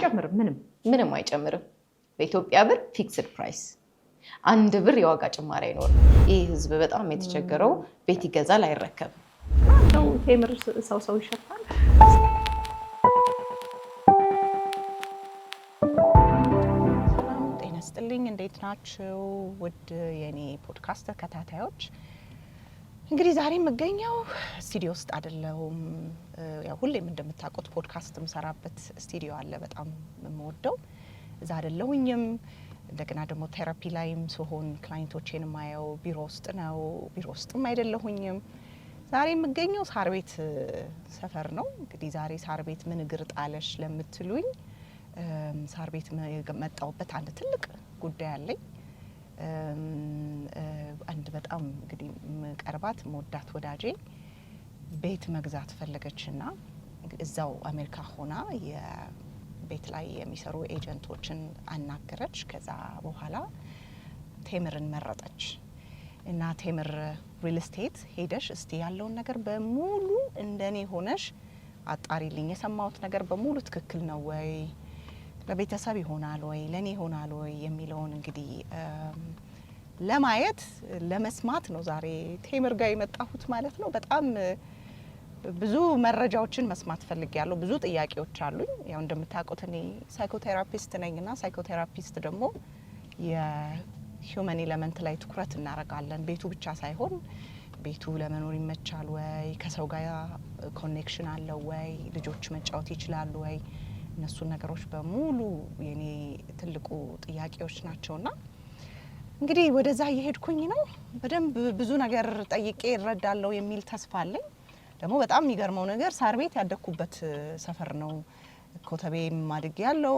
አይጨምርም ምንም አይጨምርም በኢትዮጵያ ብር ፊክስድ ፕራይስ 1 ብር የዋጋ ጭማሪ አይኖርም ይሄ ህዝብ በጣም የተቸገረው ቤት ይገዛል አይረከብም ነው ቴምር ሰው ይሸፋል ጤና ይስጥልኝ እንዴት ናችሁ ውድ የኔ ፖድካስት ተከታታዮች እንግዲህ ዛሬ የምገኘው ስቱዲዮ ውስጥ አይደለም ያው ሁሌም እንደምታውቁት ፖድካስት የምሰራበት ስቱዲዮ አለ በጣም የምወደው እዛ አይደለሁኝም እንደገና ደግሞ ቴራፒ ላይም ስሆን ክላይንቶቼን ማየው ቢሮ ውስጥ ነው ቢሮ ውስጥም አይደለሁኝም ዛሬ የምገኘው ሳር ቤት ሰፈር ነው እንግዲህ ዛሬ ሳር ቤት ምን እግር ጣለሽ ለምትሉኝ ሳር ቤት መጣውበት አንድ ትልቅ ጉዳይ አለኝ አንድ በጣም እንግዲህ መቀርባት ሞዳት ወዳጄ ቤት መግዛት ፈለገችና እዛው አሜሪካ ሆና የቤት ላይ የሚሰሩ ኤጀንቶችን አናገረች ከዛ በኋላ ቴምርን መረጠች እና ቴምር ሪል ስቴት ሄደሽ እስቲ ያለውን ነገር በሙሉ እንደኔ ሆነሽ አጣሪልኝ የሰማሁት ነገር በሙሉ ትክክል ነው ወይ ለቤተሰብ ይሆናል ወይ ለኔ ይሆናል ወይ የሚለውን እንግዲህ ለማየት ለመስማት ነው ዛሬ ቴምር ጋር የመጣሁት ማለት ነው በጣም ብዙ መረጃዎችን መስማት ፈልጊያለሁ ብዙ ጥያቄዎች አሉኝ ያው እንደምታውቁት እኔ ሳይኮቴራፒስት ነኝና ሳይኮቴራፒስት ደግሞ የሂውመን ኤሌመንት ላይ ትኩረት እናደርጋለን ቤቱ ብቻ ሳይሆን ቤቱ ለመኖር ይመቻል ወይ ከሰው ጋር ኮኔክሽን አለው ወይ ልጆች መጫወት ይችላሉ ወይ እነሱ ነገሮች በሙሉ የኔ ትልቁ ጥያቄዎች ናቸውና እንግዲህ ወደዛ እየሄድኩኝ ነው በደንብ ብዙ ነገር ጠይቄ እረዳለሁ የሚል ተስፋ አለኝ ደግሞ በጣም የሚገርመው ነገር ሳር ቤት ያደኩበት ሰፈር ነው ኮተቤ ማድግ ያለው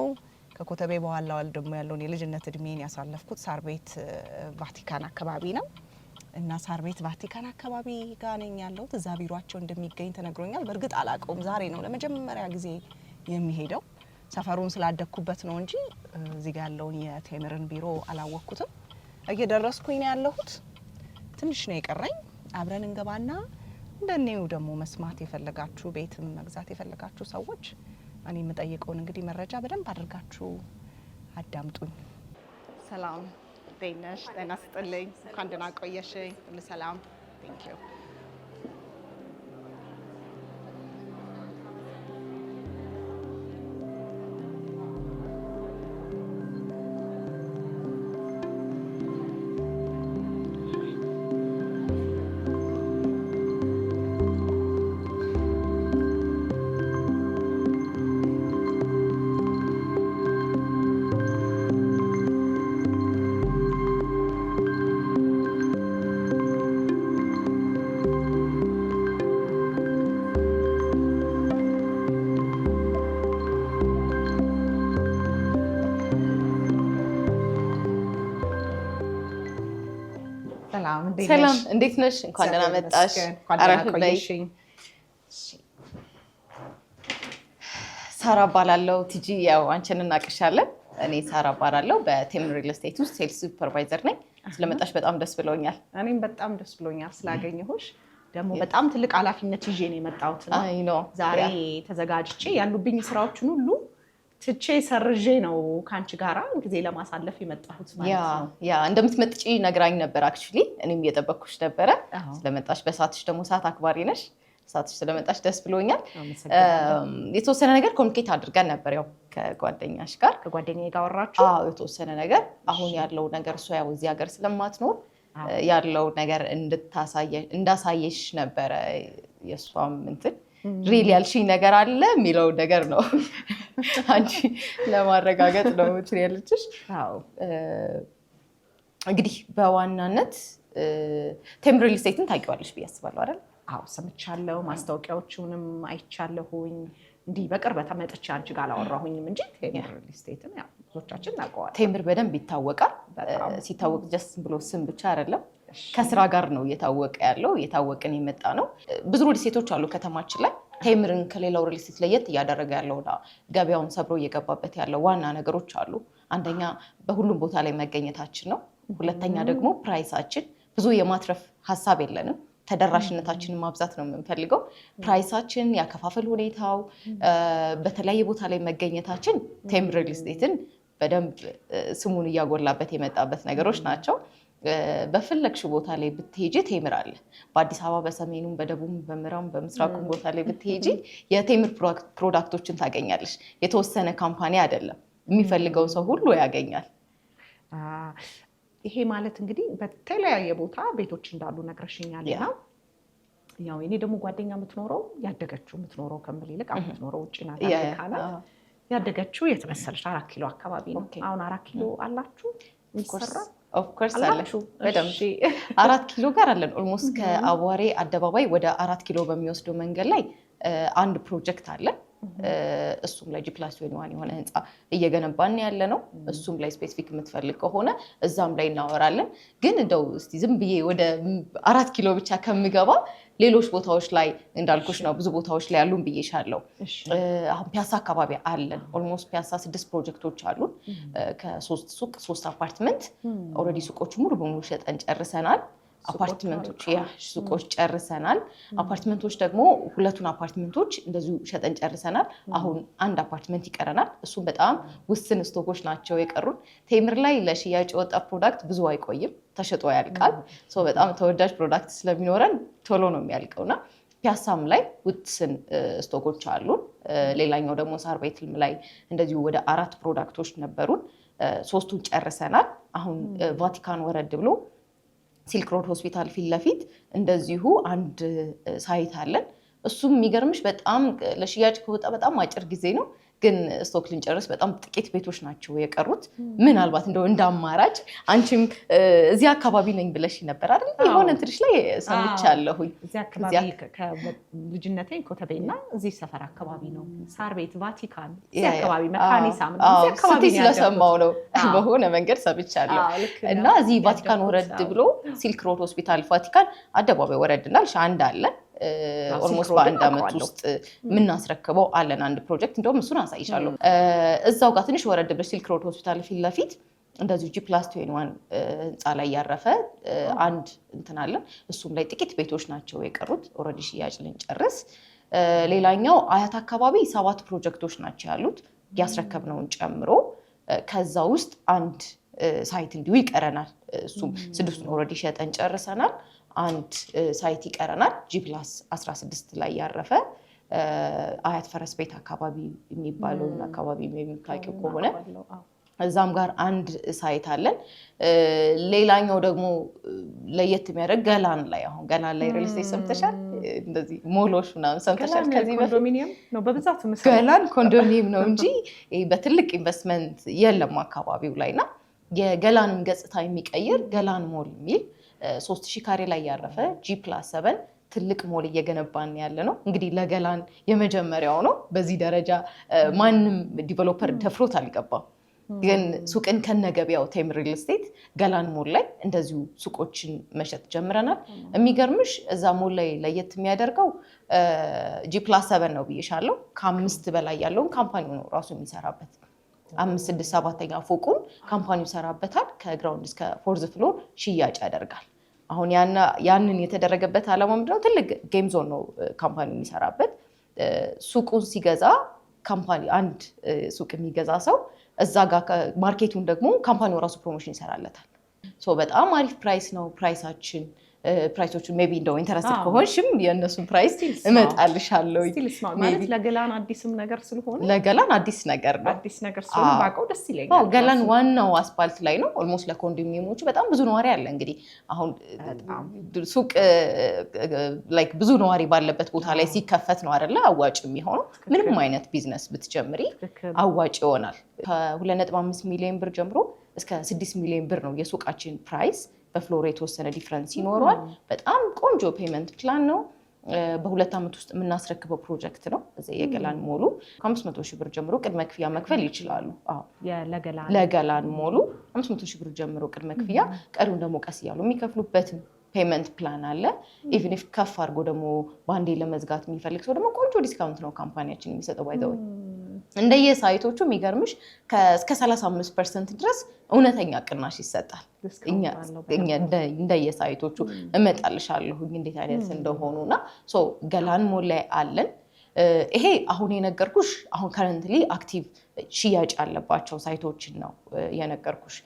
ከኮተቤ በኋላ ደግሞ ያለውን የልጅነት እድሜን ያሳለፍኩት ሳር ቤት ቫቲካን አካባቢ ነው እና ሳር ቤት ቫቲካን አካባቢ ጋር ነኝ ያለሁት እዛ ቢሮአቸው እንደሚገኝ ተነግሮኛል በእርግጥ አላውቀውም ዛሬ ነው ለመጀመሪያ ጊዜ የሚሄደው ሰፈሩን ስላደኩበት ነው እንጂ እዚህ ጋር ያለውን የቴምርን ቢሮ አላወቅኩትም እየደረስኩኝ ነው ያለሁት ትንሽ ነው የቀረኝ አብረን እንገባና እንደኔው ደግሞ መስማት የፈለጋችሁ ቤትም መግዛት የፈለጋችሁ ሰዎች እኔ የምጠይቀውን እንግዲህ መረጃ በደንብ አድርጋችሁ አዳምጡኝ ሰላም ጤናሽ ጤና ይስጥልኝ እንኳን ደህና ቆየሽኝ ሁሉ ሰላም ቴንክ ዩ ሰላም እንዴት ነሽ እንኳን ደህና መጣሽ አረፍ በይ ሳራ ባላለው ቲጂ ያው አንቺን እናቀሻለን እኔ ሳራ ባላለው በቴምር ሪል ስቴት ውስጥ ሴልስ ሱፐርቫይዘር ነኝ ስለመጣሽ በጣም ደስ ብሎኛል እኔም በጣም ደስ ብሎኛል ስላገኘሁሽ ደግሞ በጣም ትልቅ ኃላፊነት ይዤ ነው የመጣሁት ነው ዛሬ ተዘጋጅቼ ያሉብኝ ስራዎችን ሁሉ ትቼ ሰርዤ ነው ካንቺ ጋራ ጊዜ ለማሳለፍ የመጣሁት ማለት ነው ያ እንደምትመጥጪ ነግራኝ ነበር አክቹሊ እኔም እየጠበቅኩሽ ነበር ስለመጣሽ በሰዓትሽ ደግሞ ሰዓት አክባሪ ነሽ ሰዓትሽ ስለመጣሽ ደስ ብሎኛል የተወሰነ ነገር ኮሙኒኬት አድርገን ነበር ያው ከጓደኛሽ ጋር ከጓደኛዬ ጋር ወራችሁ የተወሰነ ነገር አሁን ያለው ነገር እሷ ያው እዚህ ሀገር ስለማትኖር ያለው ነገር እንዳሳየሽ ነበር የሷም እንትን ሪል ያልሽኝ ነገር አለ የሚለው ነገር ነው አንቺ ለማረጋገጥ ነው ትሪያለችሽ አዎ እንግዲህ በዋናነት ቴምር ሪል ስቴትን ታውቂዋለሽ ብዬ አስባለሁ አይደል አዎ ሰምቻለሁ ማስታወቂያዎቹንም አይቻለሁኝ እንዲህ በቅርብ ተመጥቼ አንቺ ጋር አላወራሁኝም እንጂ ቴምር ሪል ስቴትን ያው ብዙዎቻችን እናውቀዋለን ቴምር በደንብ ይታወቃል ሲታወቅ ጀስት ብሎ ስም ብቻ አይደለም ከስራ ጋር ነው እየታወቀ ያለው እየታወቀን የመጣ ነው ብዙ ሪል ስቴቶች አሉ ከተማችን ላይ ቴምርን ከሌላው ሪል ስቴት ለየት እያደረገ ያለው ገበያውን ሰብሮ እየገባበት ያለው ዋና ነገሮች አሉ አንደኛ በሁሉም ቦታ ላይ መገኘታችን ነው ሁለተኛ ደግሞ ፕራይሳችን ብዙ የማትረፍ ሐሳብ የለንም ተደራሽነታችንን ማብዛት ነው የምንፈልገው። ፕራይሳችን፣ ያከፋፈል ሁኔታው፣ በተለያየ ቦታ ላይ መገኘታችን ቴምር ሪል ስቴትን በደንብ ስሙን እያጎላበት የመጣበት ነገሮች ናቸው። በፈለግሽ ቦታ ላይ ብትሄጂ ቴምር አለ። በአዲስ አበባ በሰሜኑም በደቡብም በምዕራቡም በምስራቁም ቦታ ላይ ብትሄጂ የቴምር ፕሮዳክቶችን ታገኛለሽ። የተወሰነ ካምፓኒ አይደለም፣ የሚፈልገው ሰው ሁሉ ያገኛል። ይሄ ማለት እንግዲህ በተለያየ ቦታ ቤቶች እንዳሉ ነግረሽኛል። ያው እኔ ደግሞ ጓደኛ የምትኖረው ከምል ይልቅ የምትኖረው ውጭ ናት። ያደገችው የት መሰለሽ? 4 ኪሎ አካባቢ ነው። አሁን 4 ኪሎ አላችሁ ይሰራ? ኦፍ ኮርስ አላችሁ። በደምብ 4 ኪሎ ጋር አለን። ኦልሞስት ከአዋሬ አደባባይ ወደ 4 ኪሎ በሚወስደው መንገድ ላይ አንድ ፕሮጀክት አለ። እሱም ላይ ጂ+21 የሆነ ህንፃ እየገነባን ያለ ነው። እሱም ላይ ስፔሲፊክ የምትፈልግ ከሆነ እዛም ላይ እናወራለን። ግን እንደው እስቲ ዝም ብዬ ወደ 4 ኪሎ ብቻ ከምገባ ሌሎች ቦታዎች ላይ እንዳልኩሽ ነው፣ ብዙ ቦታዎች ላይ ያሉን ብዬሻለሁ። አሁን ፒያሳ አካባቢ አለን። ኦልሞስት ፒያሳ 6 ፕሮጀክቶች አሉን። ከ3 ሱቅ 3 አፓርትመንት ኦልሬዲ ሱቆቹ ሙሉ በሙሉ ሸጠን ጨርሰናል። አፓርትመንቶች ሱቆች ጨርሰናል። አፓርትመንቶች ደግሞ 2ቱን አፓርትመንቶች እንደዚሁ ሸጠን ጨርሰናል። አሁን 1 አፓርትመንት ይቀረናል። እሱም በጣም ውስን ስቶኮች ናቸው የቀሩን። ቴምር ላይ ለሽያጭ የወጣ ፕሮዳክት ብዙ አይቆይም፣ ተሸጦ ያልቃል። በጣም ተወዳጅ ፕሮዳክት ስለሚኖረን ቶሎ ነው የሚያልቀውና ፒያሳም ላይ ውስን ስቶኮች አሉን። ሌላኛው ደግሞ ሳር ቤትም ላይ እንደዚሁ ወደ 4 ፕሮዳክቶች ነበሩን። 3ቱን ጨርሰናል። አሁን ቫቲካን ወረድ ብሎ ሲልክ ሮድ ሆስፒታል ፊት ለፊት እንደዚሁ አንድ ሳይት አለን። እሱም የሚገርምሽ በጣም ለሽያጭ ከወጣ በጣም አጭር ጊዜ ነው፣ ግን ስቶክ ልንጨርስ በጣም ጥቂት ቤቶች ናቸው የቀሩት። ምናልባት እንደው እንዳማራጭ አንቺም እዚህ አካባቢ ነኝ ብለሽ ነበር አይደል? የሆነ ትንሽ ላይ ሰምቻለሁኝ። እዚህ አካባቢ ከልጅነቴ ኮተቤና እዚህ ሰፈር አካባቢ ነው። ሳር ቤት፣ ቫቲካን እዚህ አካባቢ መካኒሳ ነው። እዚህ አካባቢ ነው ስለሰማው ነው በሆነ መንገድ ሰምቻለሁ። እና እዚህ ቫቲካን ወረድ ብሎ ሲልክ ሮድ ሆስፒታል ቫቲካን አደባባይ ወረድ እንዳልሽ አንድ አለ። ኦልሞስት በአንድ ዓመት ውስጥ የምናስረክበው አለን አንድ ፕሮጀክት። እንደውም እሱን አሳይሻለሁ። እዛው ጋር ትንሽ ወረድ ብለሽ ሲልክ ሮድ ሆስፒታል ፊት ለፊት እንደዚሁ ጂ+21 ህንፃ ላይ ያረፈ አንድ እንትን አለን። እሱም ላይ ጥቂት ቤቶች ናቸው የቀሩት ኦልሬዲ ሽያጭ ልንጨርስ። ሌላኛው አያት አካባቢ 7 ፕሮጀክቶች ናቸው ያሉት ያስረከብነውን ጨምሮ። ከዛ ውስጥ አንድ ሳይት እንዲሁ ይቀረናል። እሱም 6ቱን ኦልሬዲ ሸጠን ጨርሰናል። አንድ ሳይት ይቀረናል። ጂ+16 ላይ ያረፈ አያት ፈረስ ቤት አካባቢ የሚባለውን አካባቢ የሚታወቂው ከሆነ እዛም ጋር አንድ ሳይት አለን። ሌላኛው ደግሞ ለየት የሚያደርግ ገላን ላይ አሁን ገላን ላይ ሪል ስቴት ሰምተሻል? እንደዚህ ሞሎች ምናምን ሰምተሻል? ከዚህ ኮንዶሚኒየም ነው በብዛት ገላን ኮንዶሚኒየም ነው እንጂ በትልቅ ኢንቨስትመንት የለም አካባቢው ላይና የገላንን ገጽታ የሚቀይር ገላን ሞል የሚል 3000 ካሬ ላይ ያረፈ ጂ+7 ትልቅ ሞል እየገነባን ያለ ነው። እንግዲህ ለገላን የመጀመሪያው ነው። በዚህ ደረጃ ማንም ዲቨሎፐር ደፍሮት አልገባም። ግን ሱቅን ከነገበያው ቴምር ሪል ስቴት ገላን ሞል ላይ እንደዚሁ ሱቆችን መሸጥ ጀምረናል። የሚገርምሽ እዛ ሞል ላይ ለየት የሚያደርገው ጂ+7 ነው ብዬሻለሁ። ከ5 በላይ ያለውን ካምፓኒው ነው ራሱ የሚሰራበት። 5፣ 6፣ 7ኛ ፎቁን ካምፓኒው ይሰራበታል። ከግራውንድ እስከ 4th ፍሎር ሽያጭ ያደርጋል። አሁን ያንን የተደረገበት ዓላማ ምንድነው? ትልቅ ጌም ዞን ነው ካምፓኒው የሚሰራበት። ሱቁን ሲገዛ ካምፓኒ አንድ ሱቅ የሚገዛ ሰው እዛ ጋር ማርኬቱን ደግሞ ካምፓኒው ራሱ ፕሮሞሽን ይሰራለታል። በጣም አሪፍ ፕራይስ ነው ፕራይሳችን። ፕራይሶቹን ሜቢ እንደው ኢንተረስትድ ከሆንሽም የእነሱን ፕራይስ እመጣልሻለሁ። ማለት ለገላን አዲስም ነገር ስለሆነ ለገላን አዲስ ነገር ነው። አዲስ ነገር ስለሆነ ባውቀው ደስ ይለኛል። ገላን ዋናው አስፓልት ላይ ነው። ኦልሞስት ለኮንዶሚኒየሞቹ በጣም ብዙ ነዋሪ አለ። እንግዲህ አሁን ሱቅ ላይክ ብዙ ነዋሪ ባለበት ቦታ ላይ ሲከፈት ነው አይደለ አዋጭ የሚሆነው። ምንም አይነት ቢዝነስ ብትጀምሪ አዋጭ ይሆናል። ከ2.5 ሚሊዮን ብር ጀምሮ እስከ 6 ሚሊዮን ብር ነው የሱቃችን ፕራይስ። በፍሎር የተወሰነ ዲፍረንስ ይኖረዋል። በጣም ቆንጆ ፔመንት ፕላን ነው። በ2 ዓመት ውስጥ የምናስረክበው ፕሮጀክት ነው። እዚህ የገላን ሞሉ ከ500 ሺህ ብር ጀምሮ ቅድመ ክፍያ መክፈል ይችላሉ። ለገላን ሞሉ 500 ሺህ ብር ጀምሮ ቅድመ ክፍያ፣ ቀሪውን ደግሞ ቀስ እያሉ የሚከፍሉበት ፔመንት ፕላን አለ። ኢቭን ኢፍ ከፍ አድርጎ ደግሞ በአንዴ ለመዝጋት የሚፈልግ ሰው ደግሞ ቆንጆ ዲስካውንት ነው ካምፓኒያችን የሚሰጠው። ባይዘው እንደየሳይቶቹ የሚገርምሽ እስከ 35% ድረስ እውነተኛ ቅናሽ ይሰጣል። እኛ እንደየሳይቶቹ እመጣልሻለሁ እንዴት አይነት እንደሆኑና ገላን ሞል ላይ አለን። ይሄ አሁን የነገርኩሽ አሁን ከረንትሊ አክቲቭ ሽያጭ ያለባቸው ሳይቶችን ነው የነገርኩሽ።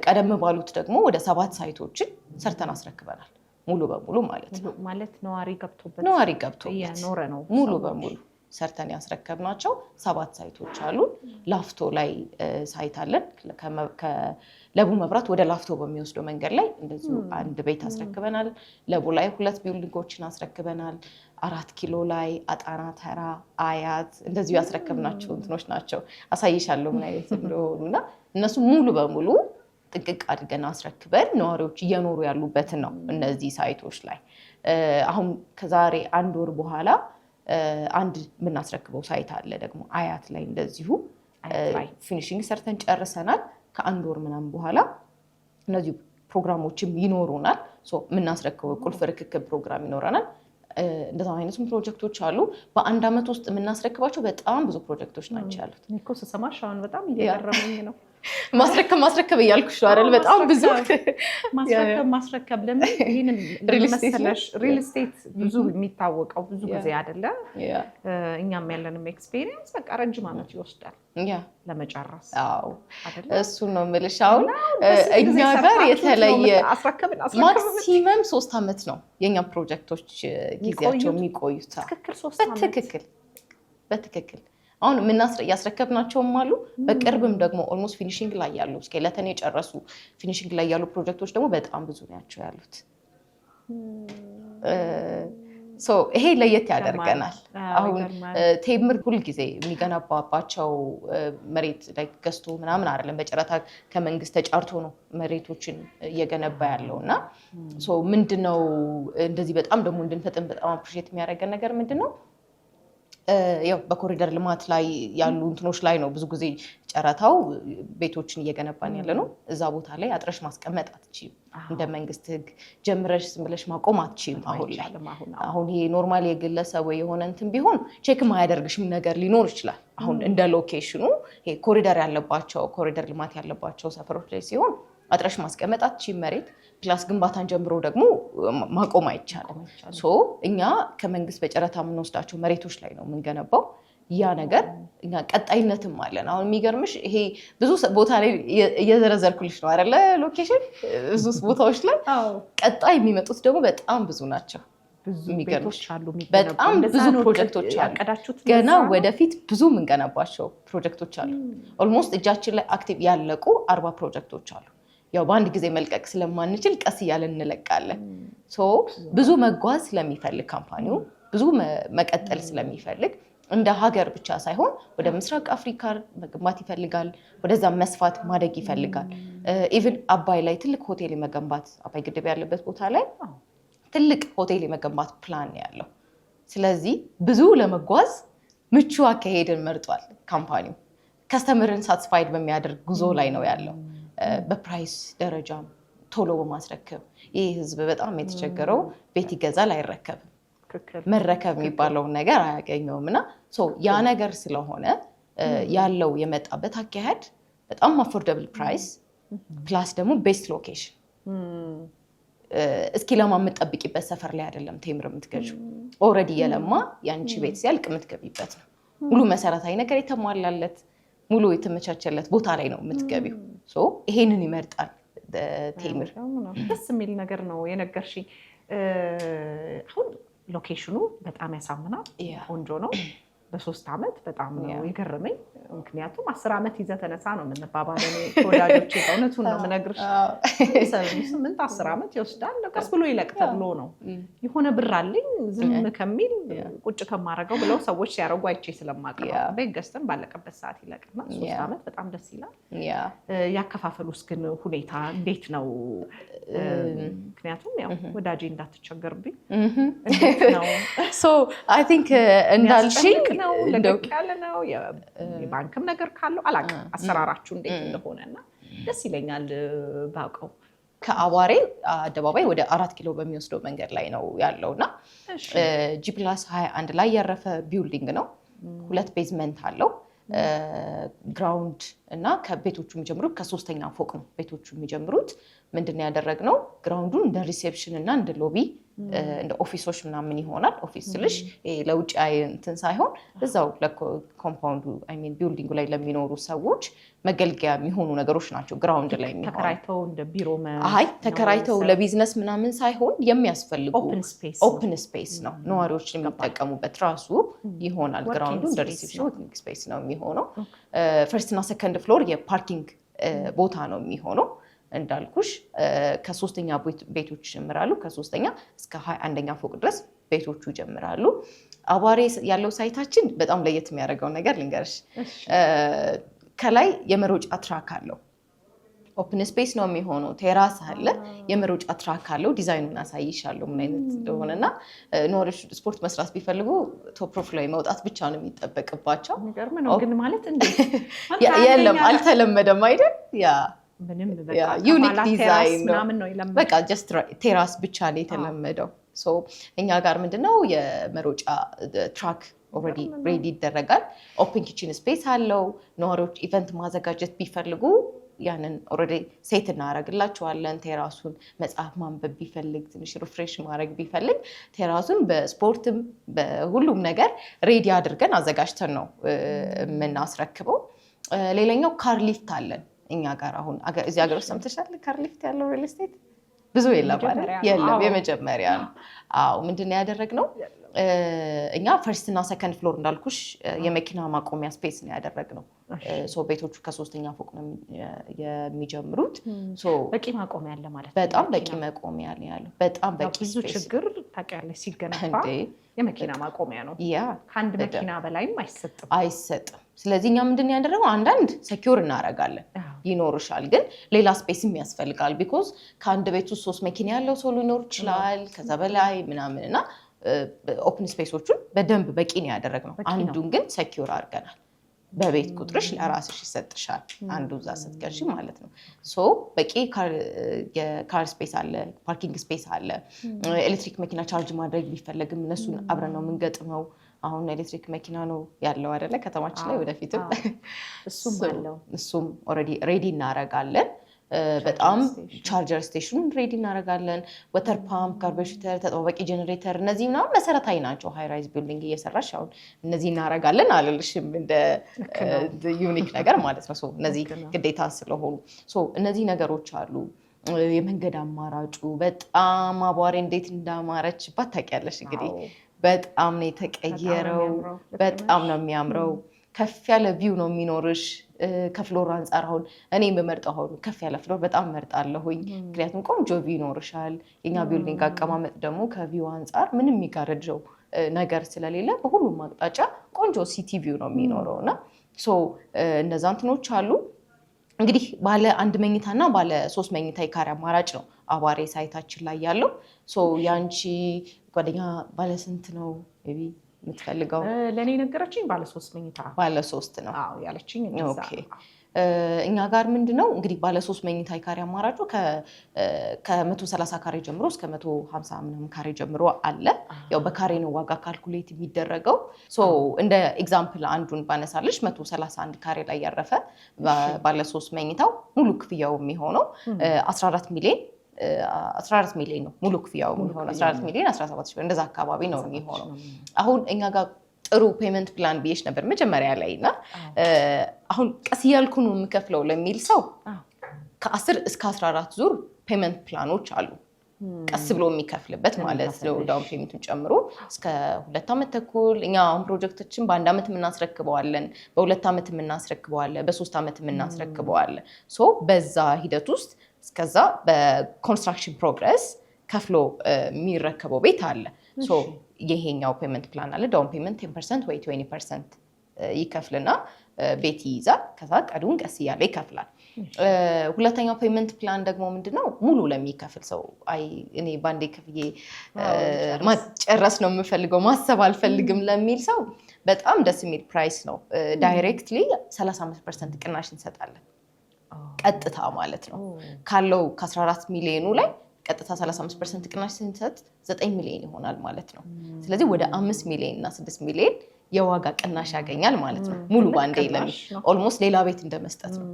ቀደም ባሉት ደግሞ ወደ 7 ሳይቶችን ሰርተን አስረክበናል ሙሉ በሙሉ ማለት ነዋሪ ገብቶበት እየኖረ ነው ሙሉ በሙሉ ሰርተን ያስረከብናቸው 7 ሳይቶች አሉ። ላፍቶ ላይ ሳይት አለን። ከለቡ መብራት ወደ ላፍቶ በሚወስደው መንገድ ላይ እንደዚሁ አንድ ቤት አስረክበናል። ለቡ ላይ 2 ቢልዲንጎችን አስረክበናል። 4 ኪሎ ላይ አጣና ተራ፣ አያት እንደዚሁ ያስረከብናቸው እንትኖች ናቸው። አሳይሻለሁ ምን አይነት እንደሆኑና እነሱ ሙሉ በሙሉ ጥንቅቅ አድርገን አስረክበን ነዋሪዎች እየኖሩ ያሉበትን ነው እነዚህ ሳይቶች ላይ። አሁን ከዛሬ 1 ወር በኋላ አንድ የምናስረክበው ሳይት አለ ደግሞ አያት ላይ እንደዚሁ ፊኒሽንግ ሰርተን ጨርሰናል። ከ1 ወር ምናምን በኋላ እነዚህ ፕሮግራሞችም ይኖሩናል። የምናስረክበው ቁልፍ ርክክብ ፕሮግራም ይኖረናል። እንደዛ አይነቱም ፕሮጀክቶች አሉ። በአንድ አመት ውስጥ የምናስረክባቸው በጣም ብዙ ፕሮጀክቶች ናቸው ያሉት። እኮ ስሰማሽ አሁን በጣም እየገረመኝ ነው። ማስረከብ እያልኩሽ ነው አይደል? በጣም ብዙ ማስረከብ ለምን ይሄንን ለመሰለሽ ሪል ስቴት ብዙ የሚታወቀው ብዙ ጊዜ አይደለ? እኛም ያለንም ኤክስፒሪየንስ በቃ ረጅም አመት ይወስዳል ለመጨረስ። አዎ እሱ ነው የምልሽ። አሁን እኛ ጋር የተለየ ማክሲመም 3 አመት ነው የኛ ፕሮጀክቶች ጊዜያቸው የሚቆዩት። በትክክል አሁን ያስረከብናቸውም አሉ። በቅርብም ደግሞ ኦልሞስት ፊኒሺንግ ላይ ያሉ ስኬለተን የጨረሱ ፊኒሺንግ ላይ ያሉ ፕሮጀክቶች ደግሞ በጣም ብዙ ናቸው ያሉት። ይሄ ለየት ያደርገናል። አሁን ቴምር ሁልጊዜ የሚገነባባቸው መሬት ላይ ገዝቶ ምናምን አይደለም፣ በጨረታ ከመንግስት ተጫርቶ ነው መሬቶችን እየገነባ ያለው እና ምንድነው እንደዚህ በጣም ደግሞ እንድንፈጥን በጣም አፕሪሼት የሚያደርገን ነገር ምንድነው ያው በኮሪደር ልማት ላይ ያሉ እንትኖች ላይ ነው ብዙ ጊዜ ጨረታው ቤቶችን እየገነባን ያለ ነው። እዛ ቦታ ላይ አጥረሽ ማስቀመጥ አትችይም። እንደ መንግስት ህግ ጀምረሽ ዝም ብለሽ ማቆም አትችይም። አሁን ይሄ ኖርማል የግለሰብ የሆነ እንትን ቢሆን ቼክ ማያደርግሽም ነገር ሊኖር ይችላል። አሁን እንደ ሎኬሽኑ ይሄ ኮሪደር ልማት ያለባቸው ሰፈሮች ላይ ሲሆን አጥረሽ ማስቀመጥ አትችይም መሬት ፕላስ ግንባታን ጀምሮ ደግሞ ማቆም አይቻልም። እኛ ከመንግስት በጨረታ የምንወስዳቸው መሬቶች ላይ ነው የምንገነባው። ያ ነገር እኛ ቀጣይነትም አለን። አሁን የሚገርምሽ ይሄ ብዙ ቦታ ላይ እየዘረዘርኩልሽ ነው አይደለ? ሎኬሽን ብዙ ቦታዎች ላይ ቀጣይ የሚመጡት ደግሞ በጣም ብዙ ናቸው። የሚገርምሽ በጣም ብዙ ፕሮጀክቶች አሉ። ገና ወደፊት ብዙ የምንገነባቸው ፕሮጀክቶች አሉ። ኦልሞስት እጃችን ላይ አክቲቭ ያለቁ 40 ፕሮጀክቶች አሉ። ያው በአንድ ጊዜ መልቀቅ ስለማንችል ቀስ እያለን እንለቃለን። ብዙ መጓዝ ስለሚፈልግ ካምፓኒው ብዙ መቀጠል ስለሚፈልግ እንደ ሀገር ብቻ ሳይሆን ወደ ምስራቅ አፍሪካ መገንባት ይፈልጋል። ወደዛ መስፋት ማደግ ይፈልጋል። ኢቭን አባይ ላይ ትልቅ ሆቴል የመገንባት አባይ ግድብ ያለበት ቦታ ላይ ትልቅ ሆቴል የመገንባት ፕላን ያለው። ስለዚህ ብዙ ለመጓዝ ምቹ አካሄድን መርጧል ካምፓኒው። ከስተመርን ሳትስፋይድ በሚያደርግ ጉዞ ላይ ነው ያለው። በፕራይስ ደረጃም ቶሎ በማስረከብ ይህ ህዝብ በጣም የተቸገረው ቤት ይገዛል አይረከብም። መረከብ የሚባለውን ነገር አያገኘውም እና ያ ነገር ስለሆነ ያለው የመጣበት አካሄድ በጣም አፎርደብል ፕራይስ ፕላስ ደግሞ ቤስት ሎኬሽን። እስኪ ለማ የምትጠብቂበት ሰፈር ላይ አይደለም ቴምር የምትገዢው። ኦልሬዲ የለማ ያንቺ ቤት ሲያልቅ የምትገቢበት ነው። ሙሉ መሰረታዊ ነገር የተሟላለት ሙሉ የተመቻቸለት ቦታ ላይ ነው የምትገቢው። ይሄንን ይመርጣል ቴምር። ደስ የሚል ነገር ነው የነገርሽኝ። አሁን ሎኬሽኑ በጣም ያሳምናል፣ ቆንጆ ነው። በ3 አመት በጣም ነው የገረመኝ። ምክንያቱም 10 አመት ይዘህ ተነሳ ነው የምንባባለው ወዳጆቼ። እውነቱን ነው የምነግርሽ። 8-10 አመት ይወስዳል፣ ቀስ ብሎ ይለቅ ተብሎ ነው። የሆነ ብር አለኝ ዝም ከሚል ቁጭ ከማረገው ብለው ሰዎች ሲያረጉ አይቼ ስለማቀርበው ቤት ገዝተን ባለቀበት ሰዓት ይለቅና 3 አመት በጣም ደስ ይላል። ያከፋፈሉስ ግን ሁኔታ እንዴት ነው? ምክንያቱም ያው ወዳጄ እንዳትቸገርብኝ ነው። አይ ቲንክ እንዳልሽኝ ነው ለደቅ ያለ ነው። የባንክም ነገር ካለው አላውቅም አሰራራችሁ እንዴት እንደሆነና ደስ ይለኛል ባውቀው። ከአዋሬ አደባባይ ወደ 4 ኪሎ በሚወስደው መንገድ ላይ ነው ያለውና G+21 ላይ ያረፈ ቢልዲንግ ነው። 2 ቤዝመንት አለው። ግራውንድ እና ከቤቶቹ የሚጀምሩት ከ3ኛ ፎቅ ነው። ቤቶቹ የሚጀምሩት ምንድን ያደረግነው ግራውንዱን እንደ ሪሴፕሽን እና እንደ ሎቢ እንደ ኦፊሶች ምናምን ይሆናል። ኦፊስ ስልሽ ለውጭ እንትን ሳይሆን እዛው ለኮምፓውንዱ ቢልዲንጉ ላይ ለሚኖሩ ሰዎች መገልገያ የሚሆኑ ነገሮች ናቸው። ግራውንድ ላይ ተከራይተው እንደ ቢሮ ተከራይተው ለቢዝነስ ምናምን ሳይሆን የሚያስፈልጉ ኦፕን ስፔስ ነው ነዋሪዎች የሚጠቀሙበት ራሱ ይሆናል። ግራውንዱ እንደ ሪሴፕሽን ወርኪንግ ስፔስ ነው የሚሆነው። ፈርስት እና ሰከንድ ፍሎር የፓርኪንግ ቦታ ነው የሚሆነው። እንዳልኩሽ ከ3ኛ ቤቶች ይጀምራሉ። ከ3ኛ እስከ 21ኛ ፎቅ ድረስ ቤቶቹ ይጀምራሉ። አዋሬ ያለው ሳይታችን በጣም ለየት የሚያደርገው ነገር ልንገርሽ። ከላይ የመሮጫ ትራክ አለው። ኦፕን ስፔስ ነው የሚሆነው። ቴራስ አለ፣ የመሮጫ ትራክ አለው። ዲዛይኑን አሳይሻለሁ ምን አይነት እንደሆነና ነዋሪዎች ስፖርት መስራት ቢፈልጉ ቶፕ ፕሮፍ ላይ መውጣት ብቻ ነው የሚጠበቅባቸው። የሚገርም ነው ግን ማለት እንዴት የለም አልተለመደም አይደል? ያ ምንም ዩኒክ ዲዛይን ነው። በቃ ጀስት ቴራስ ብቻ ነው የተለመደው። እኛ ጋር ምንድነው የመሮጫ ትራክ ኦልሬዲ ሬዲ ይደረጋል። ኦፕን ኪችን ስፔስ አለው። ነዋሪዎች ኢቨንት ማዘጋጀት ቢፈልጉ ያንን ኦልሬዲ ሴት እናደርግላቸዋለን። ቴራሱን መጽሐፍ ማንበብ ቢፈልግ ትንሽ ሪፍሬሽ ማድረግ ቢፈልግ ቴራሱን በስፖርትም በሁሉም ነገር ሬዲ አድርገን አዘጋጅተን ነው የምናስረክበው። ሌላኛው ካር ሊፍት አለን እኛ ጋር። አሁን እዚህ ሀገር ውስጥ ሰምተሻል? ካር ሊፍት ያለው ሪል ስቴት ብዙ የለም። የመጀመሪያ ነው። ምንድን ነው ያደረግነው እኛ ፈርስት እና ሰከንድ ፍሎር እንዳልኩሽ የመኪና ማቆሚያ ስፔስ ነው ያደረግነው። ቤቶቹ ከ3ኛ ፎቅ ነው የሚጀምሩት። በቂ ማቆሚያ አለ ማለት ነው። በጣም በቂ ማቆሚያ ነው ያለው። በጣም በቂ ብዙ ችግር ታውቂያለሽ ሲገነባ የመኪና ማቆሚያ ነው። ከአንድ መኪና በላይም አይሰጥም። ስለዚህ እኛ ምንድን ያደረገው አንዳንድ ሴኪዩር እናደርጋለን ይኖርሻል፣ ግን ሌላ ስፔስም ያስፈልጋል። ቢኮዝ ከአንድ ቤት ውስጥ 3 መኪና ያለው ሰው ሊኖር ይችላል ከዛ በላይ ምናምን እና ኦፕን ስፔሶቹን በደንብ በቂ ነው ያደረግነው። አንዱን ግን ሴኪዩር አድርገናል። በቤት ቁጥርሽ ለራስሽ ይሰጥሻል አንዱ እዛ ስትገዢ ማለት ነው። በቂ የካር ስፔስ አለ፣ ፓርኪንግ ስፔስ አለ። ኤሌክትሪክ መኪና ቻርጅ ማድረግ ቢፈለግም እነሱን አብረን ነው የምንገጥመው። አሁን ኤሌክትሪክ መኪና ነው ያለው አይደለ ከተማችን ላይ። ወደፊትም እሱም ኦልሬዲ ሬዲ እናደርጋለን። በጣም ቻርጀር ስቴሽኑን ሬዲ እናደርጋለን። ወተር ፓምፕ፣ ካርቤሬተር፣ ተጠባባቂ ጄኔሬተር እነዚህ ምናምን መሰረታዊ ናቸው። ሃይ ራይዝ ቢልዲንግ እየሰራሽ አሁን እነዚህ እናደርጋለን አልልሽም እንደ ዩኒክ ነገር ማለት ነው። እነዚህ ግዴታ ስለሆኑ እነዚህ ነገሮች አሉ። የመንገድ አማራጩ በጣም አቧሬ እንዴት እንዳማረችባት ታውቂያለሽ እንግዲህ። በጣም ነው የተቀየረው። በጣም ነው የሚያምረው። ከፍ ያለ ቪው ነው የሚኖርሽ ከፍሎር አንጻር። አሁን እኔ የምመርጠው አሁን ከፍ ያለ ፍሎር በጣም መርጣለሁኝ፣ ምክንያቱም ቆንጆ ቪው ይኖርሻል። የኛ ቢልዲንግ አቀማመጥ ደግሞ ከቪው አንጻር ምንም የሚጋረደው ነገር ስለሌለ በሁሉም አቅጣጫ ቆንጆ ሲቲ ቪው ነው የሚኖረው እና እነዛ እንትኖች አሉ። እንግዲህ ባለ 1 መኝታና ባለ 3 መኝታ የካሬ አማራጭ ነው አዋሬ ሳይታችን ላይ ያለው። ያንቺ ጓደኛ ባለ ስንት ነው የምትፈልገው? ለእኔ ነገረችኝ ባለ 3 መኝታ። ባለ 3 ነው ያለችኝ። እኛ ጋር ምንድነው እንግዲህ ባለ 3 መኝታ የካሬ አማራጩ ከ130 ካሬ ጀምሮ እስከ 150 ምናምን ካሬ ጀምሮ አለ። ያው በካሬ ነው ዋጋ ካልኩሌት የሚደረገው። እንደ ኤግዛምፕል አንዱን ባነሳለሽ 131 ካሬ ላይ ያረፈ ባለ 3 መኝታው ሙሉ ክፍያው የሚሆነው 14 ሚሊዮን ነው። ሙሉ ክፍያው የሚሆነው 14 ሚሊዮን 17 ሺህ እንደዛ አካባቢ ነው የሚሆነው። አሁን እኛ ጋር ጥሩ ፔመንት ፕላን ብዬሽ ነበር መጀመሪያ ላይ እና አሁን ቀስ እያልኩ ነው የምከፍለው ለሚል ሰው ከ10 እስከ 14 ዙር ፔመንት ፕላኖች አሉ። ቀስ ብሎ የሚከፍልበት ማለት ነው። ዳውን ፔመንቱን ጨምሮ እስከ 2 ዓመት ተኩል። እኛ አሁን ፕሮጀክቶችን በ1 ዓመት የምናስረክበዋለን፣ በ2 ዓመት የምናስረክበዋለን፣ በ3 ዓመት የምናስረክበዋለን። በዛ ሂደት ውስጥ እስከዛ በኮንስትራክሽን ፕሮግረስ ከፍሎ የሚረከበው ቤት አለ። ይሄኛው ፔመንት ፕላን አለ። ዳውን ፔመንት 10% ወይ 20% ይከፍልና ቤት ይይዛል። ከዛ ቀሪውን ቀስ እያለ ይከፍላል። ሁለተኛው ፔመንት ፕላን ደግሞ ምንድነው? ሙሉ ለሚከፍል ሰው እኔ ባንዴ ከፍዬ ማጨረስ ነው የምፈልገው ማሰብ አልፈልግም ለሚል ሰው በጣም ደስ የሚል ፕራይስ ነው። ዳይሬክትሊ 35% ቅናሽ እንሰጣለን። ቀጥታ ማለት ነው ካለው ከ14 ሚሊዮኑ ላይ ቀጥታ 35% ቅናሽ ስንሰጥ 9 ሚሊዮን ይሆናል ማለት ነው። ስለዚህ ወደ 5 ሚሊዮን እና 6 ሚሊዮን የዋጋ ቅናሽ ያገኛል ማለት ነው። ሙሉ ባንዴ ኦልሞስት ሌላ ቤት እንደመስጠት ነው።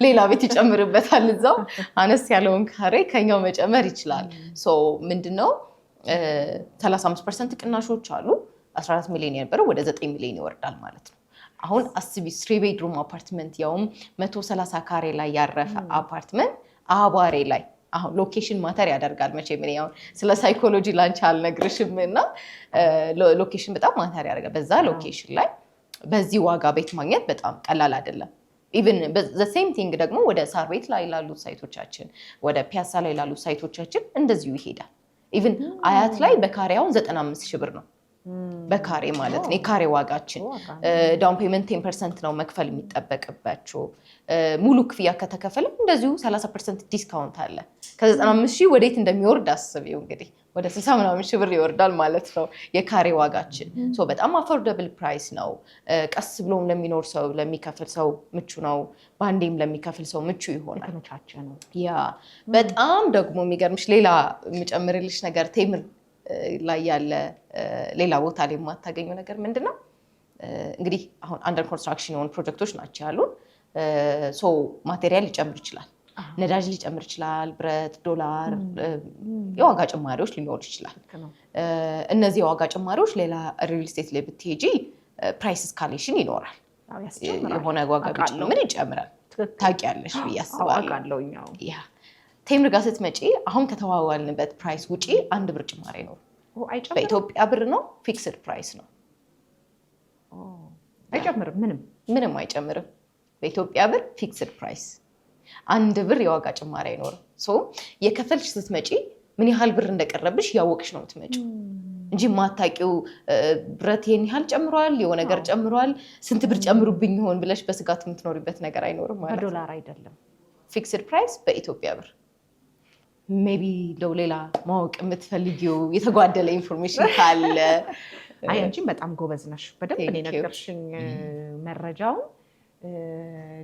ሌላ ቤት ይጨምርበታል እዛው አነስ ያለውን ካሬ ከኛው መጨመር ይችላል። ሶ ምንድነው 35% ቅናሾች አሉ። 14 ሚሊዮን የነበረው ወደ 9 ሚሊዮን ይወርዳል ማለት ነው። አሁን አስቢ 3 ቤድሩም አፓርትመንት ያውም 130 ካሬ ላይ ያረፈ አፓርትመንት አባሬ ላይ አሁን ሎኬሽን ማተር ያደርጋል። መቼም እኔ አሁን ስለ ሳይኮሎጂ ላንቺ አልነግርሽም እና ሎኬሽን በጣም ማተር ያደርጋል። በዛ ሎኬሽን ላይ በዚህ ዋጋ ቤት ማግኘት በጣም ቀላል አይደለም። ኢቭን ዘ ሴም ቲንግ ደግሞ ወደ ሳር ቤት ላይ ላሉ ሳይቶቻችን፣ ወደ ፒያሳ ላይ ላሉ ሳይቶቻችን እንደዚሁ ይሄዳል። ኢቭን አያት ላይ በካሬውን 95 ሺህ ብር ነው በካሬ ማለት ነው የካሬ ዋጋችን። ዳውን ፔመንት 10% ነው መክፈል የሚጠበቅባቸው። ሙሉ ክፍያ ከተከፈለ እንደዚሁ 30% ዲስካውንት አለ። ከ95 ሺህ ወዴት እንደሚወርድ አስቢው እንግዲህ ወደ 60 ምናምን ሺህ ብር ይወርዳል ማለት ነው የካሬ ዋጋችን። ሶ በጣም አፎርደብል ፕራይስ ነው። ቀስ ብሎም ለሚኖር ሰው ለሚከፍል ሰው ምቹ ነው። ባንዴም ለሚከፍል ሰው ምቹ ይሆናል። ያ በጣም ደግሞ የሚገርምሽ ሌላ የምጨምርልሽ ነገር ቴምር ላይ ያለ ሌላ ቦታ ላይ የማታገኘው ነገር ምንድነው? እንግዲህ አሁን አንደር ኮንስትራክሽን የሆኑ ፕሮጀክቶች ናቸው ያሉን። ሶ ማቴሪያል ሊጨምር ይችላል፣ ነዳጅ ሊጨምር ይችላል፣ ብረት፣ ዶላር፣ የዋጋ ጭማሪዎች ሊኖር ይችላል። እነዚህ የዋጋ ጭማሪዎች ሌላ ሪል ስቴት ላይ ብትሄጂ ፕራይስ እስካሌሽን ይኖራል። የሆነ ዋጋ ቢጨምር ይጨምራል። ታውቂያለሽ ብዬ አስባለሁ። ቴምር ጋር ስትመጪ አሁን ከተዋዋልንበት ፕራይስ ውጪ 1 ብር ጭማሪ ነው። በኢትዮጵያ ብር ነው፣ ፊክስድ ፕራይስ ነው። አይጨምርም፣ ምንም አይጨምርም። በኢትዮጵያ ብር ፊክስድ ፕራይስ 1 ብር የዋጋ ጭማሪ አይኖርም። ሶ የከፈልሽ ስትመጪ ምን ያህል ብር እንደቀረብሽ ያወቅሽ ነው የምትመጪው እንጂ ማታቂው ብረት ይሄን ያህል ጨምሯል፣ የሆነ ነገር ጨምሯል፣ ስንት ብር ጨምሩብኝ ይሆን ብለሽ በስጋት የምትኖሪበት ነገር አይኖርም ማለት ነው። በዶላር አይደለም፣ ፊክስድ ፕራይስ በኢትዮጵያ ብር። ሜቢ ለው ሌላ ማወቅ የምትፈልጊው የተጓደለ ኢንፎርሜሽን ካለ? አይ አንቺም በጣም ጎበዝ ነሽ፣ በደንብ እኔ ነገርሽኝ መረጃውን።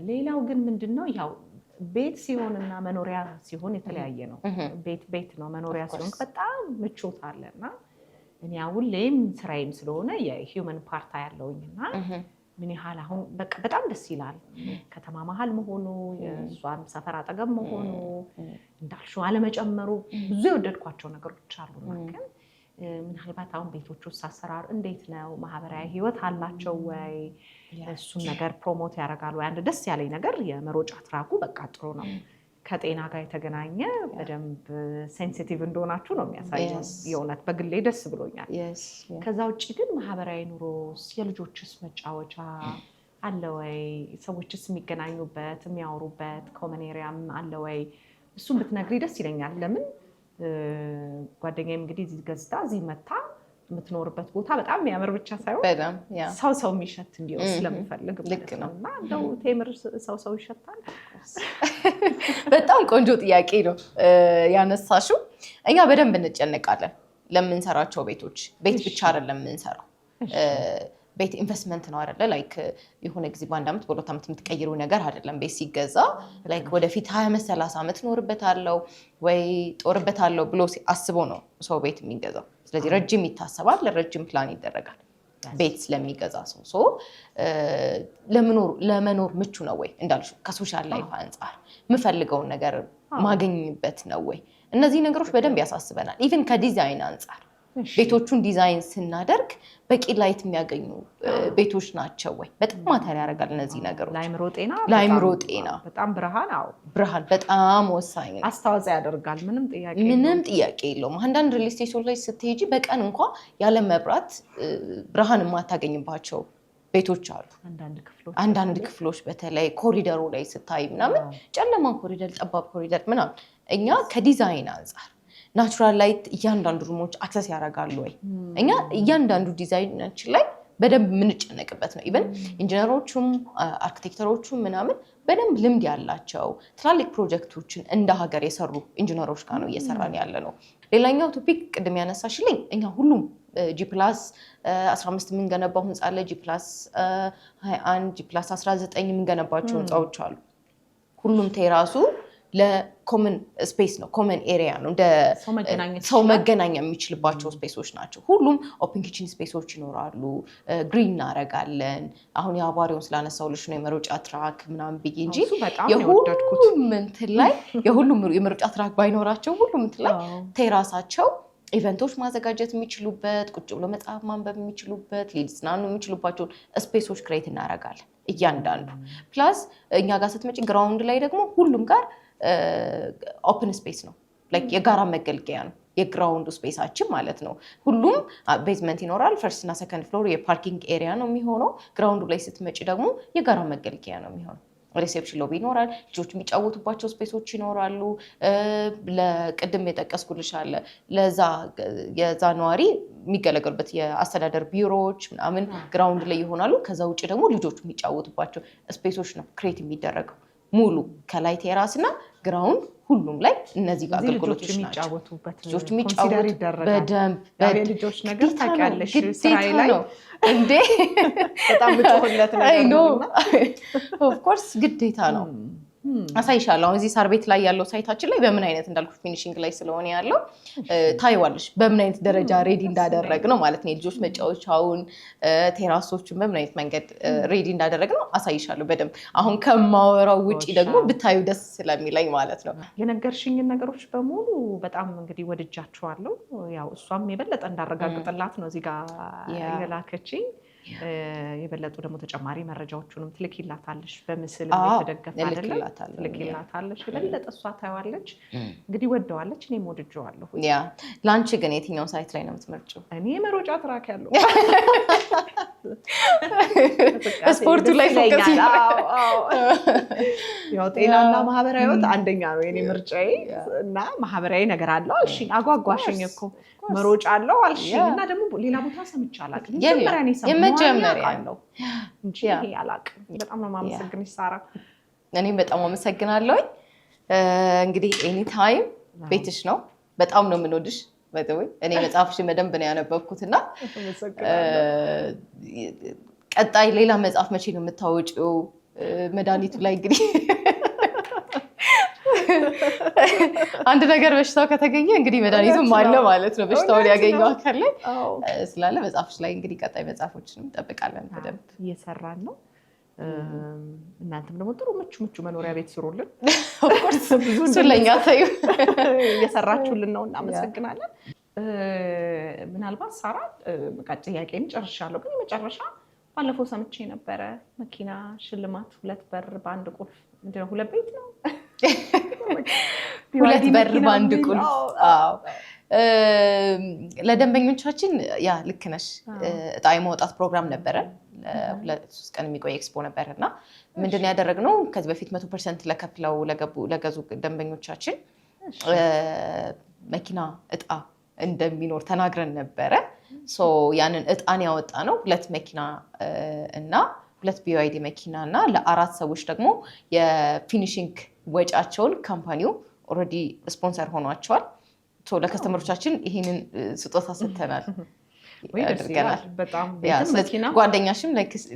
ሌላው ግን ምንድነው ያው ቤት ሲሆንና መኖሪያ ሲሆን የተለያየ ነው። ቤት ነው፣ መኖሪያ ሲሆን በጣም ምቾት አለና እኔ ሁሌም ስራዬም ስለሆነ የሂውመን ፓርታ ያለውኝና ምን ያህል አሁን በቃ በጣም ደስ ይላል። ከተማ መሀል መሆኑ፣ የእሷን ሰፈር አጠገብ መሆኑ፣ እንዳልሽው አለመጨመሩ ብዙ የወደድኳቸው ነገሮች አሉና ግን ምናልባት አሁን ቤቶች ውስጥ አሰራር እንዴት ነው? ማህበራዊ ህይወት አላቸው ወይ? እሱን ነገር ፕሮሞት ያደርጋሉ ወይ? አንድ ደስ ያለኝ ነገር የመሮጫ ትራኩ በቃ ጥሩ ነው። ከጤና ጋር የተገናኘ በደንብ ሴንሲቲቭ እንደሆናችሁ ነው የሚያሳየው። የእውነት በግሌ ደስ ብሎኛል። ከዛ ውጭ ግን ማህበራዊ ኑሮስ፣ የልጆችስ መጫወቻ አለ ወይ? ሰዎችስ የሚገናኙበት የሚያወሩበት ኮመን ኤሪያም አለ ወይ? እሱን ብትነግሪ ደስ ይለኛል። ለምን ጓደኛዬም እንግዲህ እዚህ ገዝታ እዚህ መታ የምትኖርበት ቦታ በጣም የሚያምር ብቻ ሳይሆን ሰው የሚሸት እንዲሆን ስለምፈልግ ማለት ነው። እና እንደው ቴምር ሰው ይሸታል? በጣም ቆንጆ ጥያቄ ነው ያነሳሽው። እኛ በደንብ እንጨነቃለን ለምንሰራቸው ቤቶች። ቤት ብቻ አይደለም የምንሰራው፣ ቤት ኢንቨስትመንት ነው አይደለ? ላይክ የሆነ ጊዜ በ1 ዓመት በ2 ዓመት የምትቀይሩ ነገር አይደለም። ቤት ሲገዛ ላይክ ወደፊት 20 ዓመት 30 ዓመት ኖርበታለሁ ወይ ጦርበታለሁ ብሎ አስቦ ነው ሰው ቤት የሚገዛው። ስለዚህ ረጅም ይታሰባል፣ ለረጅም ፕላን ይደረጋል ቤት ስለሚገዛ ሰው። ለመኖር ምቹ ነው ወይ እንዳልሽው፣ ከሶሻል ላይፍ አንጻር የምፈልገውን ነገር ማገኝበት ነው ወይ? እነዚህ ነገሮች በደንብ ያሳስበናል። ኢቭን ከዲዛይን አንጻር ቤቶቹን ዲዛይን ስናደርግ በቂ ላይት የሚያገኙ ቤቶች ናቸው ወይ? በጣም ማተር ያደርጋል እነዚህ ነገሮች። ለአይምሮ ጤና በጣም ብርሃን በጣም ወሳኝ ነው፣ አስተዋጽኦ ያደርጋል። ምንም ጥያቄ የለውም። አንዳንድ ሪል ስቴቶች ላይ ስትሄጂ በቀን እንኳ ያለ መብራት ብርሃን የማታገኝባቸው ቤቶች አሉ። አንዳንድ ክፍሎች በተለይ ኮሪደሩ ላይ ስታይ ምናምን ጨለማ ኮሪደር፣ ጠባብ ኮሪደር ምናምን። እኛ ከዲዛይን አንጻር ናቹራል ላይት እያንዳንዱ ሩሞች አክሰስ ያደርጋሉ ወይ? እኛ እያንዳንዱ ዲዛይናችን ላይ በደንብ የምንጨነቅበት ነው። ኢቨን ኢንጂነሮቹም አርኪቴክተሮቹም ምናምን በደንብ ልምድ ያላቸው ትላልቅ ፕሮጀክቶችን እንደ ሀገር የሰሩ ኢንጂነሮች ጋር ነው እየሰራን ያለ ነው። ሌላኛው ቶፒክ ቅድም ያነሳሽልኝ እኛ ሁሉም G+15 የምንገነባው ህንፃ አለ፣ G+21 G+19 የምንገነባቸው ህንፃዎች አሉ። ሁሉም ቴራሱ ለኮመን ስፔስ ነው፣ ኮመን ኤሪያ ነው፣ እንደ ሰው መገናኛ የሚችልባቸው ስፔሶች ናቸው። ሁሉም ኦፕን ኪችን ስፔሶች ይኖራሉ። ግሪን እናደርጋለን። አሁን የአቧሪውን ስላነሳሁልሽ ነው የመሮጫ ትራክ ምናምን ብዬ እንጂ የሁሉም እንትን ላይ የሁሉም የመሮጫ ትራክ ባይኖራቸው ሁሉም እንትን ላይ ቴራሳቸው ኢቨንቶች ማዘጋጀት የሚችሉበት፣ ቁጭ ብሎ መጽሐፍ ማንበብ የሚችሉበት፣ ሊዝናኑ የሚችሉባቸውን ስፔሶች ክሬት እናደርጋለን እያንዳንዱ። ፕላስ እኛ ጋር ስትመጪ ግራውንድ ላይ ደግሞ ሁሉም ጋር ኦፕን ስፔስ ነው፣ ላይክ የጋራ መገልገያ ነው የግራውንዱ ስፔሳችን ማለት ነው። ሁሉም ቤዝመንት ይኖራል። ፈርስት እና ሰከንድ ፍሎር የፓርኪንግ ኤሪያ ነው የሚሆነው። ግራውንዱ ላይ ስትመጪ ደግሞ የጋራ መገልገያ ነው የሚሆነው። ሪሴፕሽን ሎቢ ይኖራል። ልጆች የሚጫወቱባቸው ስፔሶች ይኖራሉ። ለቅድም የጠቀስኩልሽ አለ የዛ ነዋሪ የሚገለገሉበት የአስተዳደር ቢሮዎች ምናምን ግራውንድ ላይ ይሆናሉ። ከዛ ውጭ ደግሞ ልጆች የሚጫወቱባቸው ስፔሶች ነው ክሬት የሚደረገው ሙሉ ከላይ ቴራስ እና ግራውንድ ሁሉም ላይ እነዚህ ጋር አገልግሎቶች ናቸው። ልጆች የሚጫወቱበት በደንብ ልጆች ነገር ታውቂያለሽ ስራዬ ላይ እንዴ በጣም ብትሆንለት ነገር ነው። ኦፍ ኮርስ ግዴታ ነው። አሳይሻለሁ። አሁን እዚህ ሳር ቤት ላይ ያለው ሳይታችን ላይ በምን አይነት እንዳልኩት ፊኒሺንግ ላይ ስለሆነ ያለው ታይዋለሽ በምን አይነት ደረጃ ሬዲ እንዳደረግ ነው ማለት ነው። የልጆች መጫወቻውን ቴራሶችን በምን አይነት መንገድ ሬዲ እንዳደረግ ነው አሳይሻለሁ በደንብ። አሁን ከማወራው ውጪ ደግሞ ብታዩ ደስ ስለሚለኝ ማለት ነው። የነገርሽኝን ነገሮች በሙሉ በጣም እንግዲህ ወድጃቸዋለሁ። ያው እሷም የበለጠ እንዳረጋግጥላት ነው እዚህ ጋር የላከችኝ። የበለጡ ደግሞ ተጨማሪ መረጃዎቹንም ትልኪላታለሽ በምስል የተደገፈ አይደለም ትልኪላታለሽ። የበለጠ እሷ ታይዋለች እንግዲህ ወደዋለች። እኔም ወድጄዋለሁ። ያ ላንቺ ግን የትኛው ሳይት ላይ ነው የምትመርጪው? እኔ መሮጫ ትራክ ያለው ስፖርቱ ላይ ፎከስ ያው ጤናና ማህበራዊ ህይወት አንደኛ ነው የኔ ምርጫዬ እና ማህበራዊ ነገር አለው አልሽኝ። አጓጓሽኝ እኮ መሮጫ አለው አልሽኝ እና ደግሞ ሌላ ቦታ ሰምቻለሁ። የመጀመሪያ ነው እንጂ ይሄ አላውቅም። በጣም ነው የማመሰግንሽ ሳራ። እኔም በጣም አመሰግናለሁ። እንግዲህ ኤኒ ታይም ቤትሽ ነው። በጣም ነው የምንወድሽ። በተወይ እኔ መጽሐፍሽን በደንብ ነው ያነበብኩትና ቀጣይ ሌላ መጽሐፍ መቼ ነው የምታወጪው? መድኃኒቱ ላይ እንግዲህ አንድ ነገር በሽታው ከተገኘ እንግዲህ መድኃኒቱም አለ ማለት ነው። በሽታውን ያገኘው አካል ላይ ስላለ መጽሐፍሽ ላይ እንግዲህ ቀጣይ መጽሐፎችን እንጠብቃለን። በደንብ እየሰራን ነው። እናንተም ደግሞ ጥሩ ምቹ መኖሪያ ቤት ስሩልን። ኦፍኮርስ ስለኛ ታዩ እየሰራችሁልን ነው። እናመሰግናለን። ምናልባት ሳራ በቃ ጥያቄን ጨርሻለሁ፣ ግን መጨረሻ ባለፈው ሰምቼ ነበረ መኪና ሽልማት 2 በር በአንድ ቁልፍ ምንድነው? 2 ቤት ነው 2 በር በአንድ ቁልፍ። አዎ ለደንበኞቻችን ያ ልክ ነሽ። እጣ የማውጣት ፕሮግራም ነበረ። 2-3 ቀን የሚቆይ ኤክስፖ ነበር እና ምንድን ያደረግነው ከዚህ በፊት 100% ለከፍለው ለገዙ ደንበኞቻችን መኪና እጣ እንደሚኖር ተናግረን ነበረ። ያንን እጣን ያወጣ ነው 2 መኪና እና 2 BYD መኪና እና ለ4 ሰዎች ደግሞ የፊኒሽንግ ወጫቸውን ካምፓኒው ኦልሬዲ ስፖንሰር ሆኗቸዋል። ለከስተመሮቻችን ይህንን ስጦታ ሰጥተናል አድርገናል። ጓደኛሽም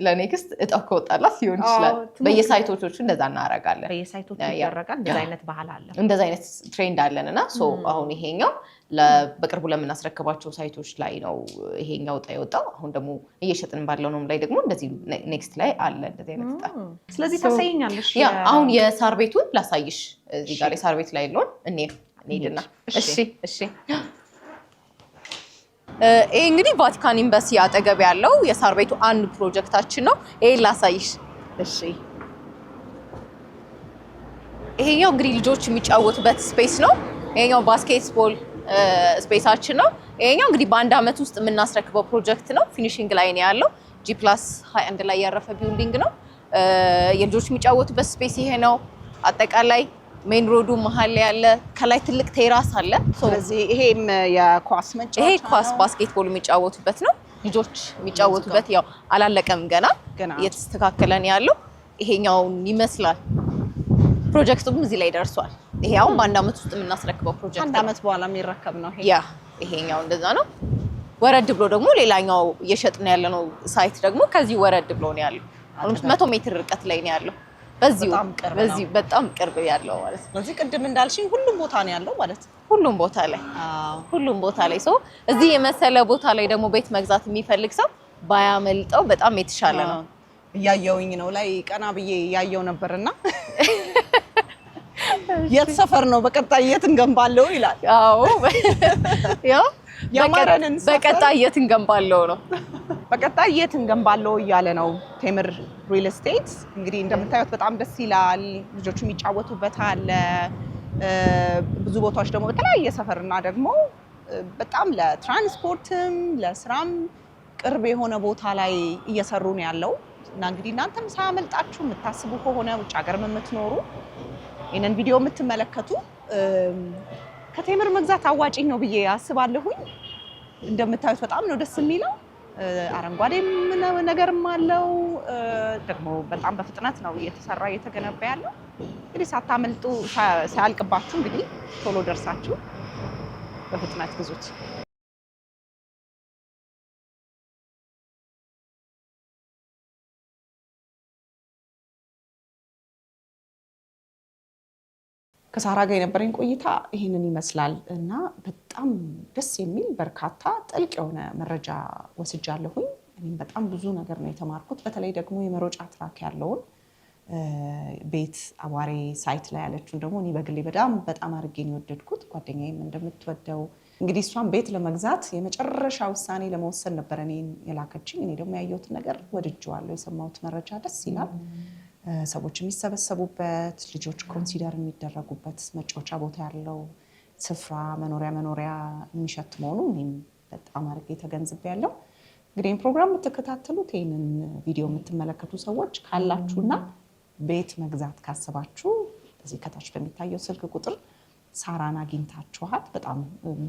ለኔክስት እጣው ከወጣላት ሊሆን ይችላል። በየሳይቶቹ እንደዛ እናደርጋለን። በየሳይቶቹ ይደረጋል። እንደዛ አይነት ባህል አለ፣ እንደዛ አይነት ትሬንድ አለን እና አሁን ይሄኛው በቅርቡ ለምናስረክባቸው ሳይቶች ላይ ነው ይሄኛው እጣ የወጣው። አሁን ደግሞ እየሸጥን ባለው ነው ላይ ደግሞ እንደዚህ ኔክስት ላይ አለ እንደዚህ አይነት እጣ። ስለዚህ ታሳይኛለሽ። አሁን የሳር ቤቱን ላሳይሽ። እዚህ ጋር የሳር ቤት ላይ ያለውን እንሄድና እሺ ይሄ እንግዲህ ቫቲካን ኤምባሲ አጠገብ ያለው የሳር ቤቱ አንድ ፕሮጀክታችን ነው። ይሄን ላሳይሽ። እሺ ይሄኛው እንግዲህ ልጆች የሚጫወቱበት ስፔስ ነው። ይሄኛው ባስኬትቦል ስፔሳችን ነው። ይሄኛው እንግዲህ በአንድ አመት ውስጥ የምናስረክበው ፕሮጀክት ነው። ፊኒሺንግ ላይ ነው ያለው። G+21 ላይ ያረፈ ቢልዲንግ ነው። የልጆች የሚጫወቱበት ስፔስ ይሄ ነው። አጠቃላይ ሜን ሮዱ መሀል ላይ ያለ ከላይ ትልቅ ቴራስ አለ። ስለዚህ ይሄም የኳስ መጫወቻ ይሄ ኳስ ባስኬትቦል የሚጫወቱበት ነው። ልጆች የሚጫወቱበት ያው አላለቀም ገና እየተስተካከለ ነው ያለው። ይሄኛውን ይመስላል። ፕሮጀክቱም እዚህ ላይ ደርሷል። ይሄ አሁን በአንድ አመት ውስጥ የምናስረክበው ፕሮጀክት ነው። 1 አመት በኋላ የሚረከብ ነው ይሄ። ይሄኛው እንደዛ ነው። ወረድ ብሎ ደግሞ ሌላኛው እየሸጥን ያለነው ሳይት ደግሞ ከዚህ ወረድ ብሎ ነው ያለው። 100 ሜትር ርቀት ላይ ነው ያለው። በዚህ በጣም ቅርብ ያለው ማለት ነው። ስለዚህ ቅድም እንዳልሽኝ ሁሉም ቦታ ነው ያለው ማለት ነው። ሁሉም ቦታ ላይ ሰው እዚህ የመሰለ ቦታ ላይ ደግሞ ቤት መግዛት የሚፈልግ ሰው ባያመልጠው በጣም የተሻለ ነው። እያየውኝ ነው ላይ ቀና ብዬ ያየው ነበርና የት ሰፈር ነው በቀጣይ የት እንገንባለው ይላል። አዎ ያው ያማረንን በቀጣይ የት እንገንባለው ነው። በቀጣይ የት እንገንባለው እያለ ነው ቴምር ሪል ስቴት። እንግዲህ እንደምታዩት በጣም ደስ ይላል። ልጆቹ የሚጫወቱበት አለ። ብዙ ቦታዎች ደግሞ በተለያየ ሰፈርና ደግሞ በጣም ለትራንስፖርትም ለስራም ቅርብ የሆነ ቦታ ላይ እየሰሩ ነው ያለው እና እንግዲህ እናንተም ሳያመልጣችሁ የምታስቡ ከሆነ ውጭ ሀገርም የምትኖሩ ይሄንን ቪዲዮ የምትመለከቱ ከቴምር መግዛት አዋጪ ነው ብዬ አስባለሁኝ። እንደምታዩት በጣም ነው ደስ የሚለው። አረንጓዴም ነገርም አለው። ደግሞ በጣም በፍጥነት ነው እየተሰራ እየተገነባ ያለው። እንግዲህ ሳታመልጡ ሳያልቅባችሁ እንግዲህ ቶሎ ደርሳችሁ በፍጥነት ግዙት። ከሳራ ጋር የነበረኝ ቆይታ ይህንን ይመስላል እና በጣም ደስ የሚል በርካታ ጥልቅ የሆነ መረጃ ወስጃለሁኝ። እኔም በጣም ብዙ ነገር ነው የተማርኩት። በተለይ ደግሞ የመሮጫ ትራክ ያለውን ቤት አዋሬ ሳይት ላይ ያለችውን ደግሞ እኔ በግሌ በጣም አድርጌ ነው የወደድኩት። ጓደኛዬም እንደምትወደው እንግዲህ እሷን ቤት ለመግዛት የመጨረሻ ውሳኔ ለመወሰን ነበር እኔን የላከችኝ። እኔ ደግሞ ያየሁትን ነገር ወድጄዋለሁ። የሰማሁት መረጃ ደስ ይላል። ሰዎች የሚሰበሰቡበት፣ ልጆች ኮንሲደር የሚደረጉበት መጫወቻ ቦታ ያለው ስፍራ መኖሪያ የሚሸት መሆኑ እኔም በጣም አድርጌ ተገንዝቤያለሁ። እንግዲህ ፕሮግራም የምትከታተሉት ይህንን ቪዲዮ የምትመለከቱ ሰዎች ካላችሁና ቤት መግዛት ካሰባችሁ እዚህ ከታች በሚታየው ስልክ ቁጥር ሳራን አግኝታችኋት። በጣም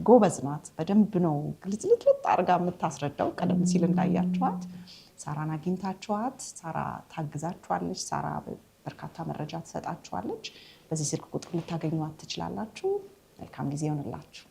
ጎበዝ ናት። በደንብ ነው ግልጽልጥ አድርጋ የምታስረዳው። ቀደም ሲል እንዳያችኋት ሳራን አግኝታችኋት። ሳራ ታግዛችኋለች። ሳራ በርካታ መረጃ ትሰጣችኋለች። በዚህ ስልክ ቁጥር ልታገኟት ትችላላችሁ። መልካም ጊዜ ይሆንላችሁ።